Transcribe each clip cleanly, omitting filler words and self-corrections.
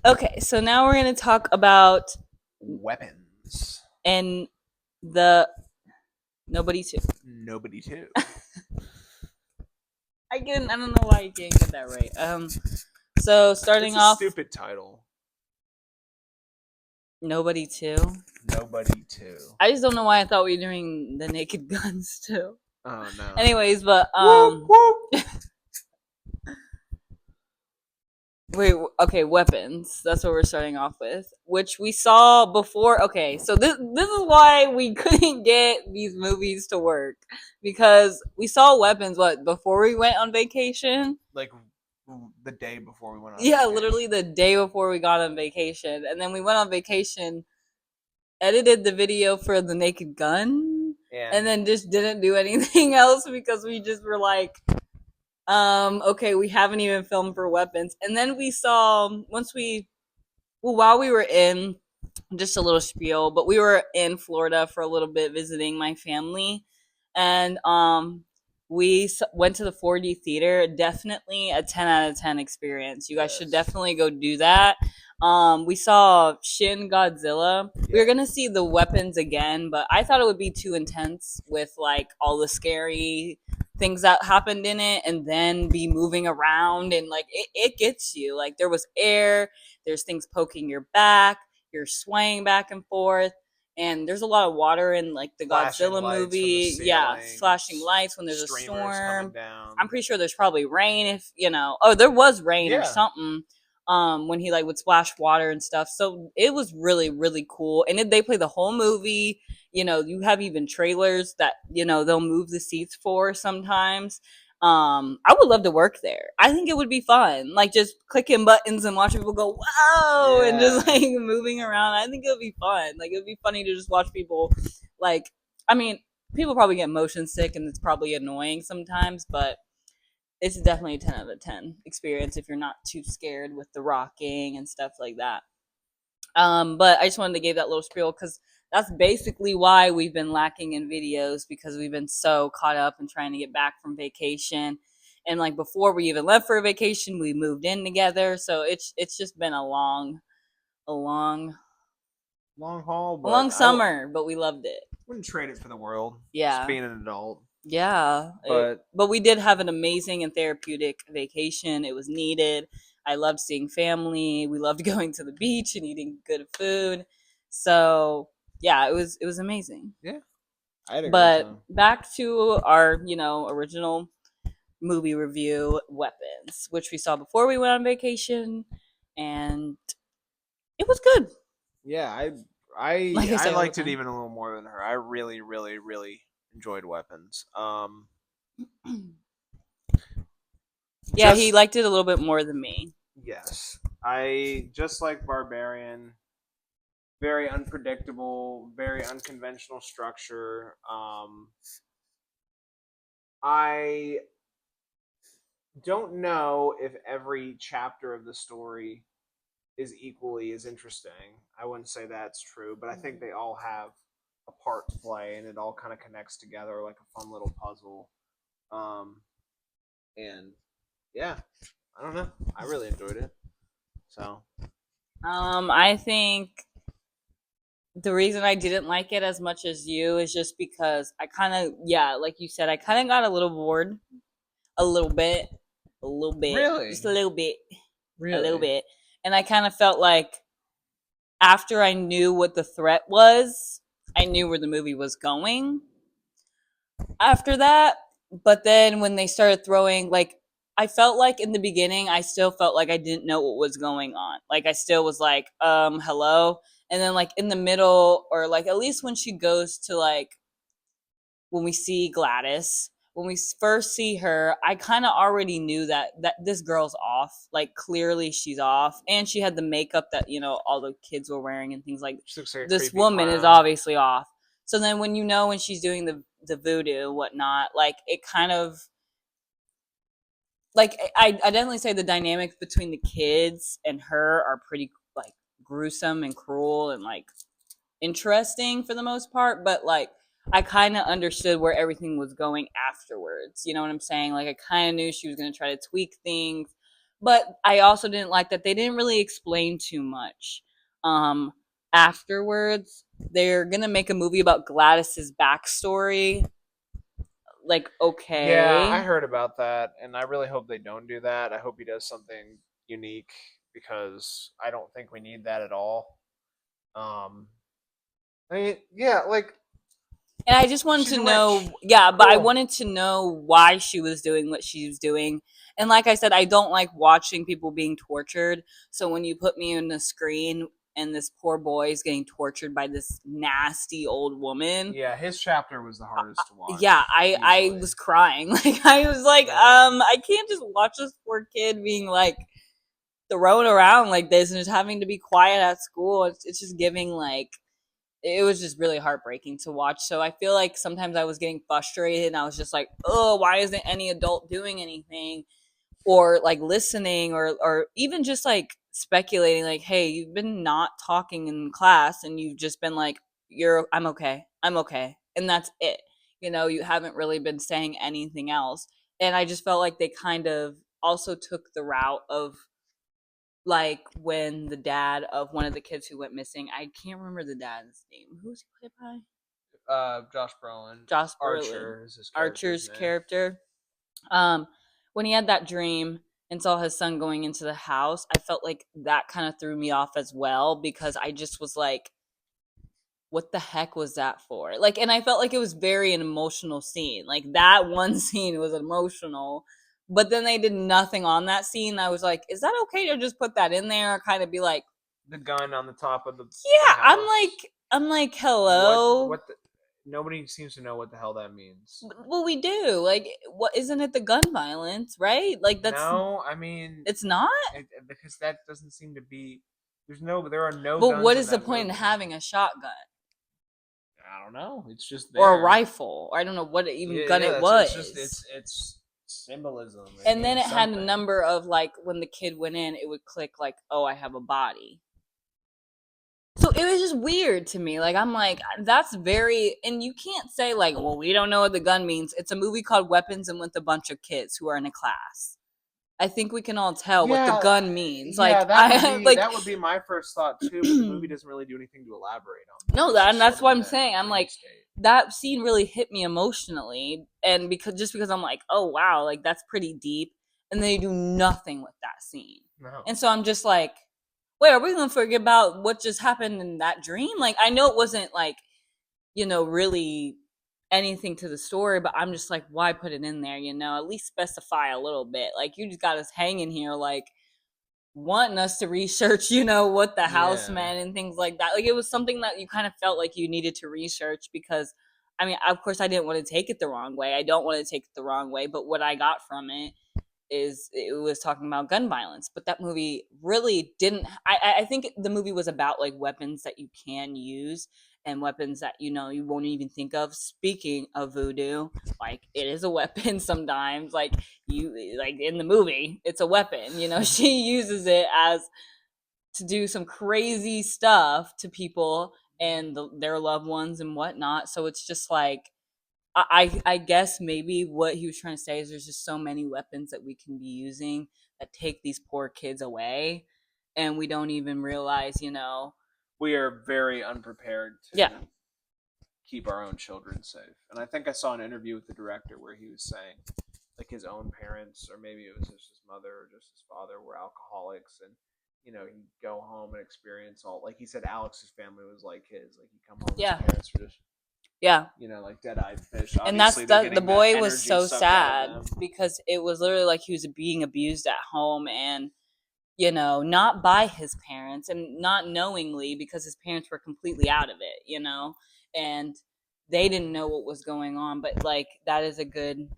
Okay, so now we're gonna talk about Weapons. and the nobody too. Nobody too. I don't know why you can't get that right. So It's starting a off, stupid title. nobody too. Nobody too. I just don't know why I thought we were doing the Naked Guns too. Oh no. Anyways, but Whoop whoop. wait, okay, weapons. That's what we're starting off with, which we saw before. Okay, so this is why we couldn't get these movies to work because we saw weapons what before we went on vacation. Like the day before we went on Yeah, vacation. literally the day before we got on vacation, and then we went on vacation, edited the video for the Naked Gun, and And then just didn't do anything else because we just were like, okay, we haven't even filmed for weapons. And then we saw once we well while we were in just a little spiel, but we were in Florida for a little bit visiting my family, and we went to the 4D theater. Definitely a 10 out of 10 experience. You guys should yes. definitely go do that. We saw Shin Godzilla. We Yeah. were gonna see the weapons again, but I thought it would be too intense with like all the scary things that happened in it and then be moving around and like it gets you. Like there was air, there's things poking your back, you're swaying back and forth, and there's a lot of water in like the Flashing Godzilla lights from the movie. Yeah, ceiling. flashing lights when there's a Streamers coming storm. down. I'm pretty sure there's probably rain if you know. Oh, there was rain or Yeah. something. When he like would splash water and stuff. So it was really really cool. And they play the whole movie. You know, you have even trailers that they'll move the seats for sometimes. I would love to work there. I think it would be fun, like just clicking buttons and watching people go whoa and just Yeah. like moving around. I think it would be fun. Like it would be funny to just watch people. Like, I mean, people probably get motion sick and it's probably annoying sometimes, but it's definitely a 10 out of 10 experience if you're not too scared with the rocking and stuff like that. But I just wanted to give that little spiel because that's basically why we've been lacking in videos because we've been so caught up in trying to get back from vacation. And like before we even left for a vacation, we moved in together. So it's just been a long Long haul, a but long I summer, but we loved it. wouldn't trade it for the world. Just Yeah. being an adult. Yeah. But But we did have an amazing and therapeutic vacation. It was needed. I loved seeing family. We loved going to the beach and eating good food. So, yeah, it was amazing. yeah, I had a great But time. back to our, original movie review, Weapons, which we saw before we went on vacation and it was good. Yeah, I Like I I I say all the liked it time. even a little more than her. I really, really, really enjoyed Weapons. Yeah, he Just liked it a little bit more than me. yes, I just like Barbarian. Very unpredictable, very unconventional structure. I don't know if every chapter of the story is equally as interesting. I wouldn't say that's true, but I think they all have a part to play, and it all kind of connects together like a fun little puzzle. Um, and yeah, I don't know. I really enjoyed it. So I think the reason I didn't like it as much as you is just because I kind of, yeah, like you said, I kind of got a little bored, a little bit, really, just a little bit, a little really, bit. And I kind of felt like after I knew what the threat was, I knew where the movie was going after that. But then when they started throwing, like, I felt like in the beginning, I still felt like I didn't know what was going on. Like, I still was like, hello. And then, like, in the middle, or like, at least when she goes to, like, when we see Gladys, when we first see her, I kind of already knew that this girl's off. Like clearly she's off, and she had the makeup that all the kids were wearing and things like. she looks like a This creepy woman is clown. obviously off. So then when when she's doing the voodoo and whatnot, like it kind of like I definitely say the dynamics between the kids and her are pretty like gruesome and cruel and like interesting for the most part, but like I kind of understood where everything was going afterwards. You know what I'm saying? Like I kind of knew she was going to try to tweak things, But I also didn't like that they didn't really explain too much. Um, Afterwards, they're gonna make a movie about Gladys's backstory. Like, Yeah, I okay. heard about that, and I really hope they don't do that. I hope he does something unique because I don't think we need that at all. Um, I mean, yeah, like And I just wanted she's to rich, know, yeah, but I cool. wanted to know why she was doing what she was doing. And like I said, I don't like watching people being tortured. So when you put me on the screen and this poor boy is getting tortured by this nasty old woman, Yeah, his chapter was the hardest to yeah, watch, I easily. was crying. Like I was like, Yeah, I can't just watch this poor kid being like thrown around like this and just having to be quiet at school. It's just giving like it was just really heartbreaking to watch. So I feel like sometimes I was getting frustrated and I was just like, oh, why isn't any adult doing anything or like listening or even just like speculating like, hey, you've been not talking in class and you've just been like, I'm okay. I'm okay. And that's it. You know, you haven't really been saying anything else. And I just felt like they kind of also took the route of like when the dad of one of the kids who went missing, I can't remember the dad's name. Who's he played by? Josh Brolin, Josh Brolin, Archer is his character's Archer's name. character. Um, when he had that dream and saw his son going into the house, I felt like that kind of threw me off as well because I just was like, what the heck was that for? Like, and I felt like it was very an emotional scene. Like that one scene was emotional, but then they did nothing on that scene. I was like, is that okay to just put that in there or kind of be like, The gun on the top of the yeah, house. I'm like, What? hello. What? Nobody seems to know what the hell that means. Well, we do. Like, what isn't it the gun violence, right? Like that's No, I mean, it's not. because that doesn't seem to be. There are no But what guns in is the that point in movie. having a shotgun I don't know. It's just or a there. rifle? Or I don't know what even Yeah, gun yeah. it That's it's just was. it's symbolism. It And then means it had a something. number of like when the kid went in, it would click like, oh, I have a body. So it was just weird to me. Like I'm like, that's very, and you can't say like, well, we don't know what the gun means. It's a movie called Weapons and with a bunch of kids who are in a class. I think we can all tell what the Yeah, gun means. yeah. Like I like That would be my first thought too. But the movie doesn't really do anything to elaborate on that. no, It's that and just that's sort of what in I'm that saying. I'm dream like state. that scene really hit me emotionally, and because I'm like, oh wow, like that's pretty deep, and they do nothing with that scene, No. and so I'm just like, wait, are we gonna forget about what just happened in that dream? Like I know it wasn't like really anything to the story, but I'm just like, why put it in there? At least specify a little bit. Like you just got us hanging here, like wanting us to research, what the house Yeah. meant and things like that. Like it was something that you kind of felt like you needed to research because I mean, of course I didn't want to take it the wrong way. I don't want to take it the wrong way, but what I got from it is it was talking about gun violence. But that movie really didn't I think the movie was about like weapons that you can use and weapons that you won't even think of. Speaking of voodoo, like it is a weapon sometimes. Like you like in the movie, it's a weapon. She uses it as to do some crazy stuff to people and their loved ones and whatnot. So it's just like I guess maybe what he was trying to say is there's just so many weapons that we can be using that take these poor kids away, and we don't even realize. We are very unprepared Yeah, to keep our own children safe. And I think I saw an interview with the director where he was saying like his own parents, or maybe it was just his mother or just his father, were alcoholics, and he'd go home and experience all. Like he said, Alex's family was like his. Like he'd come home, his yeah, parents were just yeah. like dead-eyed fish. And that's Obviously, they're the getting that boy was energy so sucked out sad of them. because it was literally like he was being abused at home and not by his parents and not knowingly because his parents were completely out of it. And they didn't know what was going on, but like that is a good,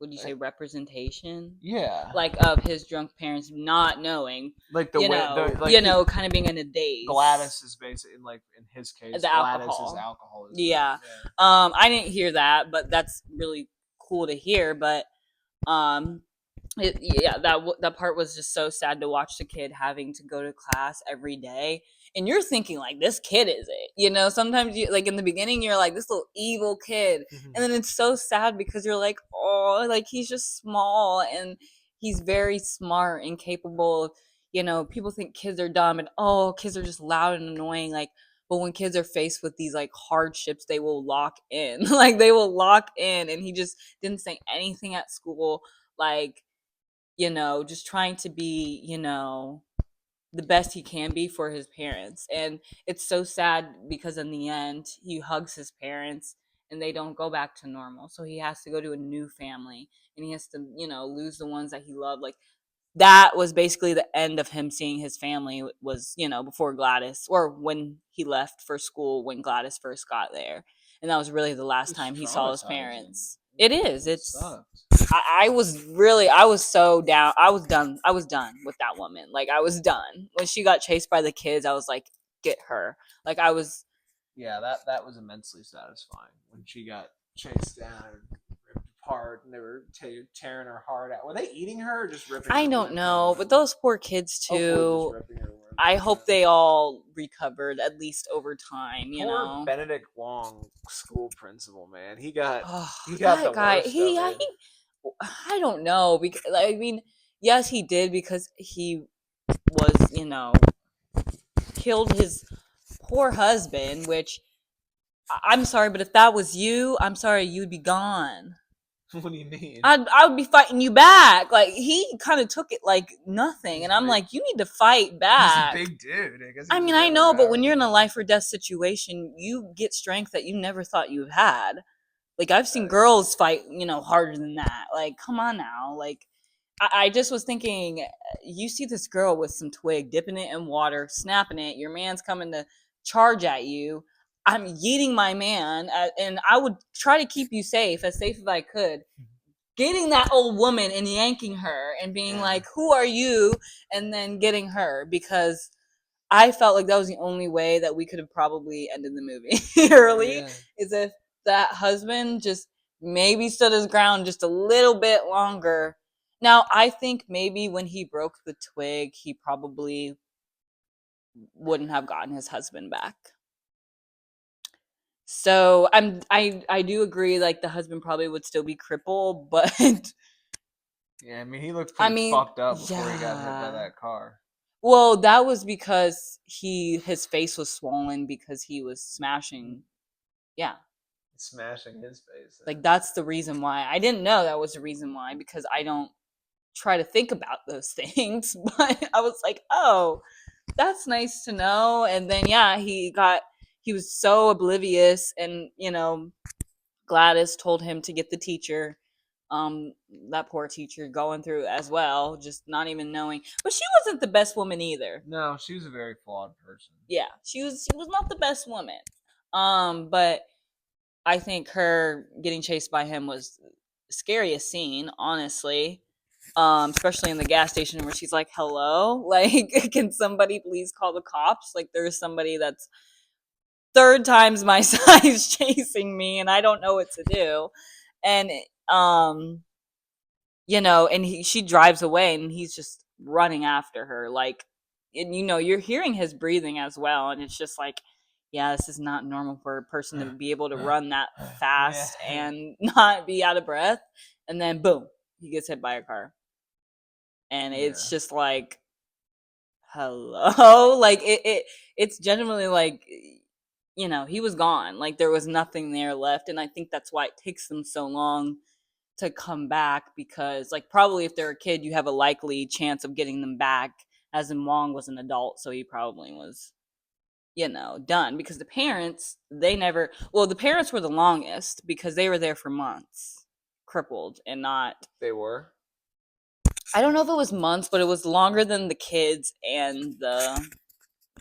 would you say representation? Yeah, Like of his drunk parents not knowing, like the way the kind of being in a daze. Gladys is basically in his case. The Gladys is alcohol. alcoholism. Yeah. I didn't hear that, but that's really cool to hear. But yeah, that part was just so sad to watch the kid having to go to class every day, and you're thinking like, this kid is it. Sometimes you like in the beginning you're like this little evil kid, and then it's so sad because you're like, oh, like he's just small and he's very smart and capable of, people think kids are dumb and kids are just loud and annoying, like, but when kids are faced with these like hardships, they will lock in. Like they will lock in, and he just didn't say anything at school, like, just trying to be, the best he can be for his parents. And it's so sad because in the end, he hugs his parents and they don't go back to normal. So he has to go to a new family and he has to, lose the ones that he loved. Like that was basically the end of him seeing his family, was, before Gladys, or when he left for school when Gladys first got there. And that was really the last time he saw his parents. It is. It's I was so down. I was done. I was done with that woman. Like I was done. When she got chased by the kids, I was like, get her. Like I was. Yeah, that was immensely satisfying when she got chased down and ripped apart, and they were tearing her heart out. Were they eating her or just ripping? I don't know, but those poor kids too. I hope they all recovered at least over time. Poor Benedict Wong, school principal, man. He got the guy. Worst of it. I don't know, because I mean, yes, he did, because he was, killed his poor husband. Which I'm sorry, but if that was you, I'm sorry, you'd be gone. What do you mean? I would be fighting you back. Like he kind of took it like nothing, and I'm like, you need to fight back. He's a big dude. I mean, I know, but when you're in a life or death situation, you get strength that you never thought you had. Like I've seen girls fight, harder than that. Like, come on now. Like, I just was thinking, you see this girl with some twig, dipping it in water, snapping it. Your man's coming to charge at you. I'm yeeting my man, and I would try to keep you safe as I could. Getting that old woman and yanking her and being like, who are you? And then getting her, because I felt like that was the only way that we could have probably ended the movie early, is if that husband just maybe stood his ground just a little bit longer. Now, I think maybe when he broke the twig, he probably wouldn't have gotten his husband back. So I do agree, like the husband probably would still be crippled, but yeah, I mean he looked pretty fucked up before he got hit by that car. Well, that was because his face was swollen because he was smashing. Yeah. Smashing his face. Like that's the reason why. I didn't know that was the reason why, because I don't try to think about those things, but I was like, "Oh, that's nice to know." And then he was so oblivious, and Gladys told him to get the teacher. That poor teacher going through as well, just not even knowing. But she wasn't the best woman either. No, she was a very flawed person. Yeah, she was not the best woman. But I think her getting chased by him was the scariest scene, honestly. Especially in the gas station where she's like, hello, like, can somebody please call the cops? Like, there's somebody that's 3 times my size chasing me and I don't know what to do. And and she drives away and he's just running after her, like, and you're hearing his breathing as well, and it's just like, yeah, this is not normal for a person to be able to run that fast and not be out of breath. And then boom, he gets hit by a car. And it's just like, hello. Like it's genuinely like, he was gone. Like there was nothing there left. And I think that's why it takes them so long to come back, because like probably if they're a kid, you have a likely chance of getting them back, as in Wong was an adult, so he probably was done, because the parents, the parents were the longest because they were there for months, crippled, and not. They were? I don't know if it was months, but it was longer than the kids and the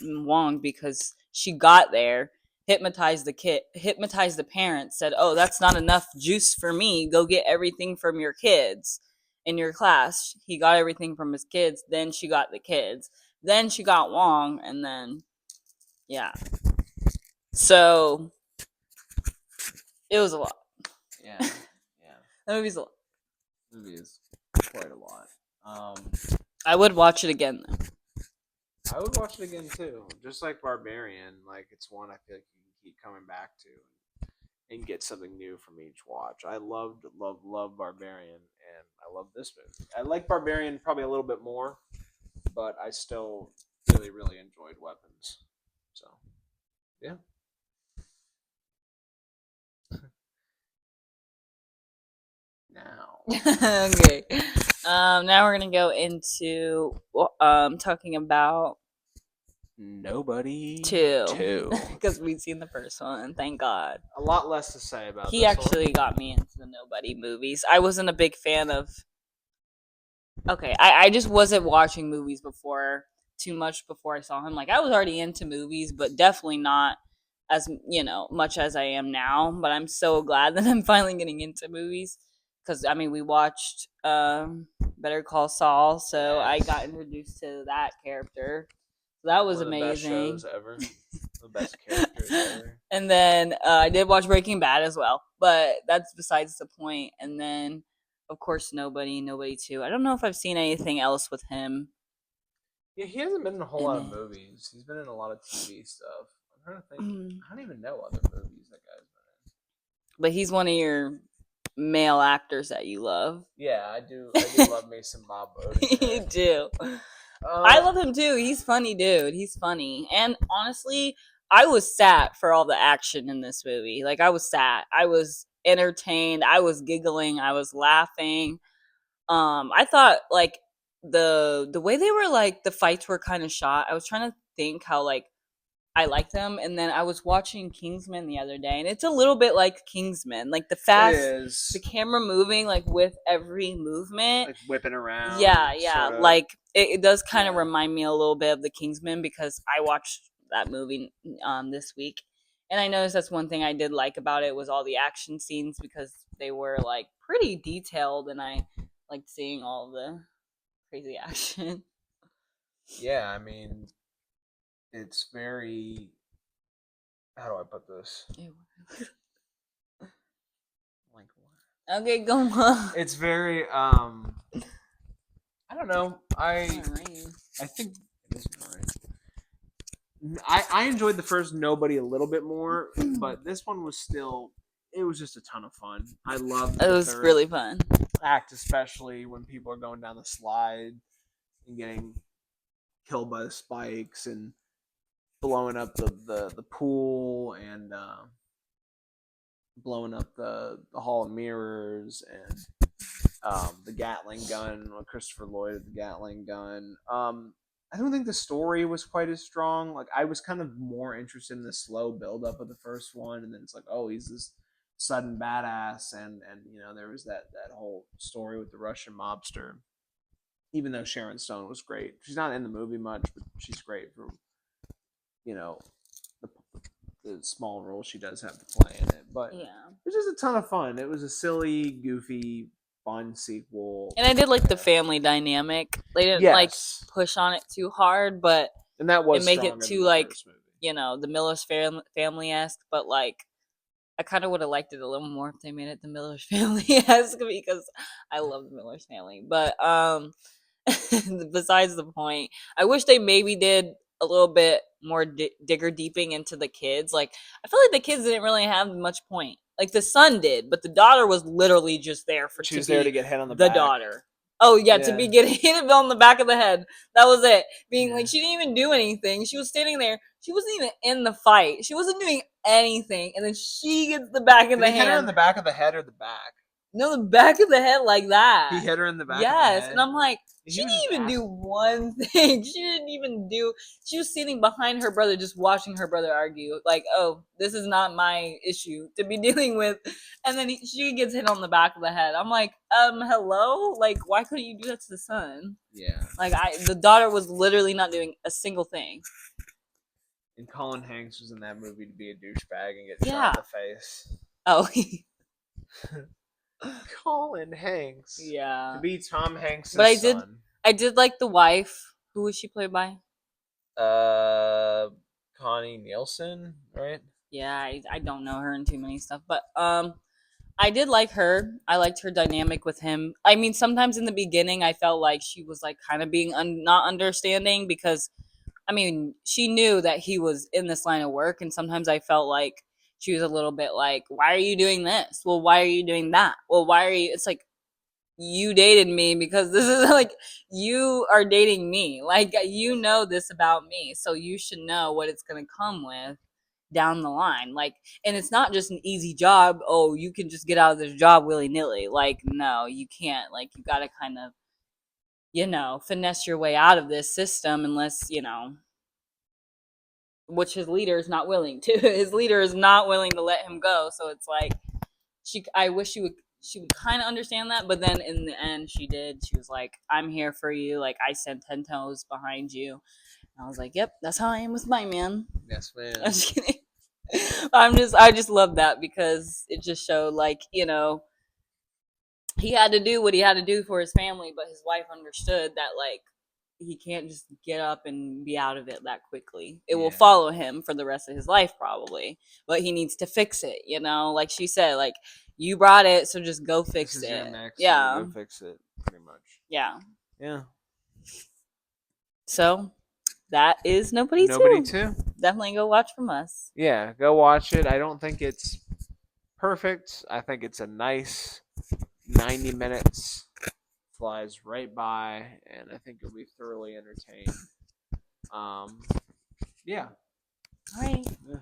Wong, because she got there, hypnotized the parents, said, oh, that's not enough juice for me, go get everything from your kids in your class. He got everything from his kids, then she got the kids, then she got Wong, and then so it was a lot. Yeah. That movie's a lot. The movie is quite a lot. I would watch it again though. I would watch it again too. Just like Barbarian, like it's one I feel like you can keep coming back to and get something new from each watch. I loved Barbarian, and I love this movie. I like Barbarian probably a little bit more, but I still really, really enjoyed Weapons. So, yeah. Now, Okay. Now we're gonna go into talking about Nobody two because we've seen the first one. Thank God. A lot less to say about He this actually one. got me into the Nobody movies. I wasn't a big fan of. Okay, I just wasn't watching movies before too much before I saw him. Like I was already into movies, but definitely not as much as I am now. But I'm so glad that I'm finally getting into movies because I mean we watched Better Call Saul, so I got introduced to that character. So that was One of the best amazing. shows ever. The best characters ever. And then I did watch Breaking Bad as well, but that's besides the point. And then, of course, Nobody 2. I don't know if I've seen anything else with him. Yeah, he hasn't been in a whole In lot of it. movies. He's been in a lot of TV stuff. I'm trying to think. Mm. I don't even know other movies that guy's been But he's one of your male actors that you love. in. Yeah, I do. I do love me some Bob Odenkirk. You do. I love him too. He's funny, dude. He's funny. And honestly, I was sad for all the action in this movie. Like I was sad. I was entertained. I was giggling. I was laughing. I thought like the way they were like the fights were kind of shot. I was trying to think how like I liked them, and then I was watching Kingsman the other day, and it's a little bit like Kingsman, like the fast, the camera moving like with every movement, like whipping around. Yeah, sorta. like it does kind of remind me a little bit of the Kingsman because I watched that movie this week, and I noticed that's one thing I did like about it was all the action scenes because they were like pretty detailed, and I liked seeing all the crazy action. Yeah, I mean, it's very. How do I put this? Like what? Okay, go on. It's very. I don't know. I think it is right. I enjoyed the first Nobody a little bit more, but this one was still. It was just a ton of fun. I loved. It was really fun. Act, especially when people are going down the slide and getting killed by the spikes and blowing up the pool and blowing up the Hall of Mirrors and the Gatling gun, Christopher Lloyd with the Gatling gun. I don't think the story was quite as strong. Like I was kind of more interested in the slow build up of the first one, and then it's like, oh, he's this sudden badass, and there was that whole story with the Russian mobster. Even though Sharon Stone was great, she's not in the movie much, but she's great for the small role she does have to play in it. But Yeah. it was just a ton of fun. It was a silly, goofy, fun sequel. And I did like the family dynamic. They didn't like push on it too hard, but and that was make it too like the Miller's family esque. But like, I kind of would have liked it a little more if they made it the Miller's family esque because I love the Miller's family. But besides the point, I wish they maybe did a little bit more digger deeping into the kids. Like I feel like the kids didn't really have much point. Like the son did, but the daughter was literally just there for. She was there to get hit on the back. Daughter. Oh yeah, to be getting hit on the back of the head. That was it. Being like she didn't even do anything. She was standing there. She wasn't even in the fight. She wasn't doing anything, and then she gets the back of the hand. Hit her in the back of the head or the back? No, the back of the head like that. He hit her in the back of the Yes, head. and I'm like, she didn't even do one thing. She was sitting behind her brother just watching her brother argue. Like, oh, this is not my issue to be dealing with. And then she gets hit on the back of the head. I'm like, hello? Like, why couldn't you do that to the son? Yeah. Like, the daughter was literally not doing a single thing. And Colin Hanks was in that movie to be a douchebag and get shot in the face. Oh, Colin Hanks. Yeah. To be Tom Hanks' But son. I did like the wife. Who was she played by? Connie Nielsen, right? Yeah, I don't know her in too many stuff, but I did like her. I liked her dynamic with him. I mean, sometimes in the beginning, I felt like she was like kind of being not understanding because, I mean, she knew that he was in this line of work, and sometimes I felt like she was a little bit like, "Why are you doing this? Well, why are you doing that? Well, why are you?" It's like, you dated me because this is like you are dating me. Like you know this about me, so you should know what it's gonna come with down the line. Like, and it's not just an easy job. Oh, you can just get out of this job willy nilly. Like, no, you can't. Like, you gotta kind of, finesse your way out of this system unless, which his leader is not willing to. His leader is not willing to let him go. So it's like I wish she would kind of understand that, but then in the end she did. She was like, I'm here for you. Like I stand 10 toes behind you. And I was like, yep, that's how I am with my man. Yes, man. I'm just kidding. I just love that because it just showed like, he had to do what he had to do for his family, but his wife understood that like he can't just get up and be out of it that quickly. It will follow him for the rest of his life probably, but he needs to fix it, like she said, like you brought it, so just go fix This is it. your next, Yeah. so go fix it, pretty much. Yeah. Yeah. So that is Nobody 2. Definitely go watch from us. Yeah, go watch it. I don't think it's perfect. I think it's a nice 90 minutes. Flies right by, and I think you'll be thoroughly entertained. Yeah. All right. Yeah.